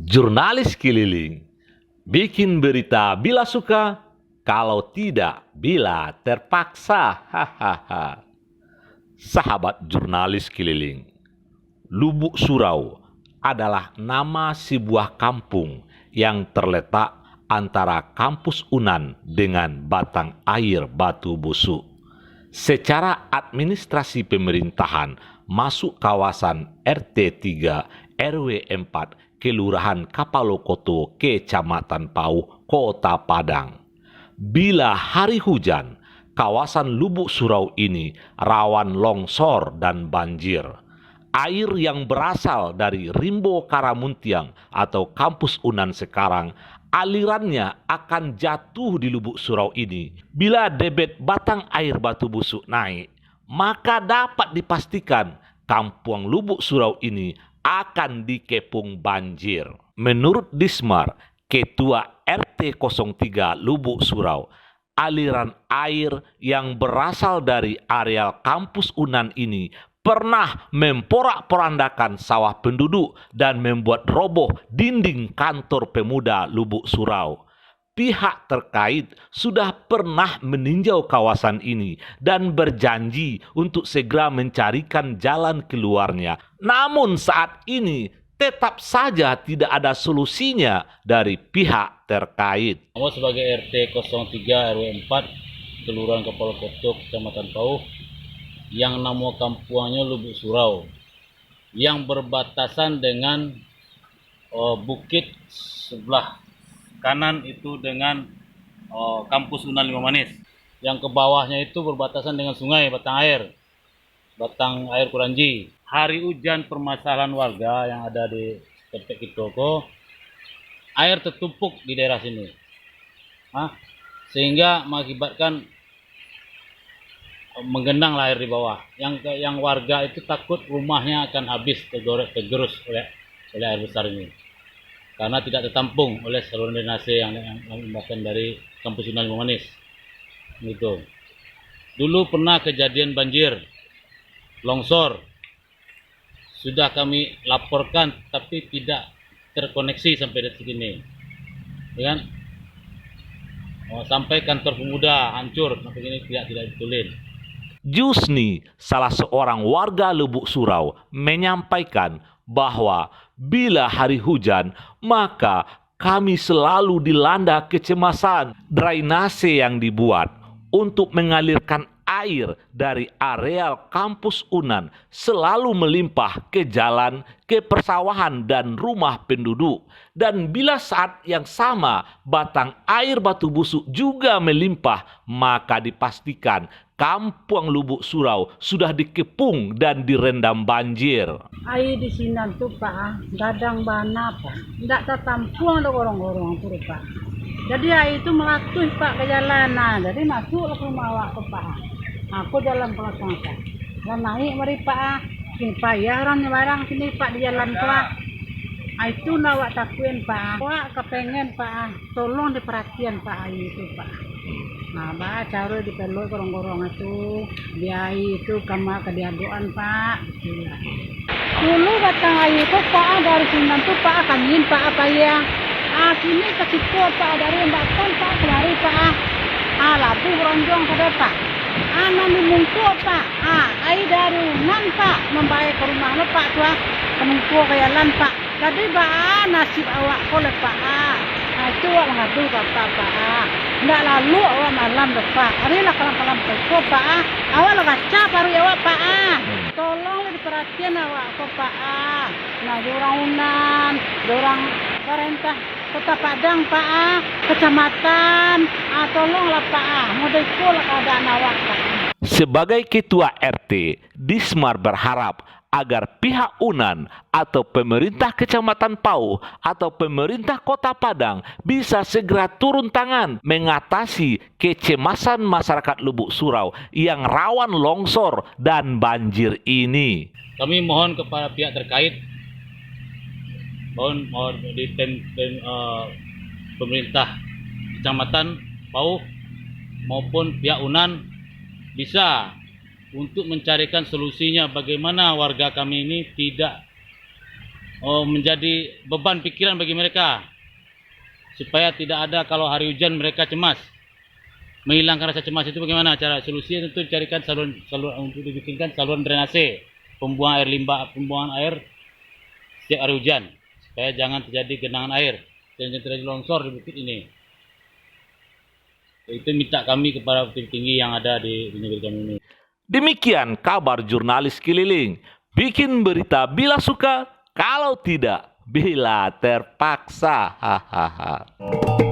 Jurnalis keliling, bikin berita bila suka, kalau tidak bila terpaksa. Hahaha. Sahabat jurnalis keliling, Lubuk Surau adalah nama sebuah kampung yang terletak antara kampus Unan dengan Batang Air Batu Busuk. Secara administrasi pemerintahan masuk kawasan RT 3 RW 4 Kelurahan Kapalokoto, Kecamatan Pauh, Kota Padang. Bila hari hujan, kawasan Lubuk Surau ini rawan longsor dan banjir. Air yang berasal dari Rimbo Karamuntiang atau kampus Unan sekarang, alirannya akan jatuh di Lubuk Surau ini. Bila debit Batang Air Batu Busuk naik, maka dapat dipastikan kampung Lubuk Surau ini akan dikepung banjir. Menurut Dismar, Ketua RT 03 Lubuk Surau, aliran air yang berasal dari areal kampus Unan ini pernah memporak-porandakan sawah penduduk dan membuat roboh dinding kantor pemuda Lubuk Surau. Pihak terkait sudah pernah meninjau kawasan ini dan berjanji untuk segera mencarikan jalan keluarnya. Namun saat ini tetap saja tidak ada solusinya dari pihak terkait. Saya sebagai RT 03 RW 4 Kelurahan Kapalokoto, Kecamatan Pauh, yang nama kampungnya Lubuk Surau, yang berbatasan dengan bukit sebelah kanan itu dengan kampus Unan Lima Manis. Yang ke bawahnya itu berbatasan dengan sungai Batang Air Kuranji. Hari hujan permasalahan warga yang ada di Tepek Kitoko, air tertumpuk di daerah sini. Sehingga mengakibatkan menggenang air di bawah. Yang warga itu takut rumahnya akan habis tergerus oleh air besar ini, karena tidak tertampung oleh saluran drainase yang bahkan dari kampus Unan Lima Manis. Gitu. Dulu pernah kejadian banjir, longsor. Sudah kami laporkan tapi tidak terkoneksi sampai detik ini. Ya kan? Sampai kantor pemuda hancur sampai ini tidak ditulin. Jusni, salah seorang warga Lubuk Surau, menyampaikan bahwa bila hari hujan, maka kami selalu dilanda kecemasan. Drainase yang dibuat untuk mengalirkan air dari areal kampus Unan selalu melimpah ke jalan, ke persawahan dan rumah penduduk. Dan bila saat yang sama Batang Air Batu Busuk juga melimpah, maka dipastikan kampung Lubuk Surau sudah dikepung dan direndam banjir. Air di sini tuh Pak, gadang bana Pak, tidak tertampung ada gorong-gorong tuh Pak. Jadi air itu melatuh Pak ke jalanan, jadi masuk ke rumah awak ke Pak. Aku jalan belakang Pak, dan naik mari Pak, sing bayaran barang sini Pak di jalan Pak. Itu nawak takuin Pak, awak kepengen Pak, tolong diperhatian Pak air itu Pak. Nah, Pak, cara dipeluk gorong-gorong itu, biaya itu kamar kediaduan Pak. Dulu Batang Air itu Pak, dari sini tuh Pak, kanin Pak apa ya? Sini ke situ Pak, dari Batang Pak, kemari Pak. Labu ronjong ke Pak. Nami mungku Pak. Air dari Unan Pak, membaik ke rumah lo Pak tuh, kemungku ke jalan Pak. Jadi Pak, nasib awak kolek Pak. Itu awak mengadu kata Pak. Nggak lalu awak malam deh Pak. Hari lah kalam-kalam teko Pak. Awak lo kaca baru awak Pak. Tolong diperhatian awak kok Pak. Nah, orang Unan, orang pemerintah Kota Padang Pak, kecamatan, tolonglah Pak. Modeko lah keadaan awak Pak. Sebagai Ketua RT, Dismar berharap agar pihak Unan atau pemerintah Kecamatan Pauh atau pemerintah Kota Padang bisa segera turun tangan mengatasi kecemasan masyarakat Lubuk Surau yang rawan longsor dan banjir ini. Kami mohon kepada pihak terkait, mohon di pemerintah Kecamatan Pauh maupun pihak Unan bisa untuk mencarikan solusinya bagaimana warga kami ini tidak menjadi beban pikiran bagi mereka, supaya tidak ada kalau hari hujan mereka cemas. Menghilangkan rasa cemas itu bagaimana? Cara solusinya tentu carikan untuk dibikinkan saluran drainase, pembuangan air limbah, pembuangan air setiap hari hujan, supaya jangan terjadi genangan air dan jangan terjadi longsor di bukit ini. Itu minta kami kepada petinggi yang ada di negeri kami ini. Demikian kabar jurnalis keliling. Bikin berita bila suka, kalau tidak bila terpaksa. Hahaha.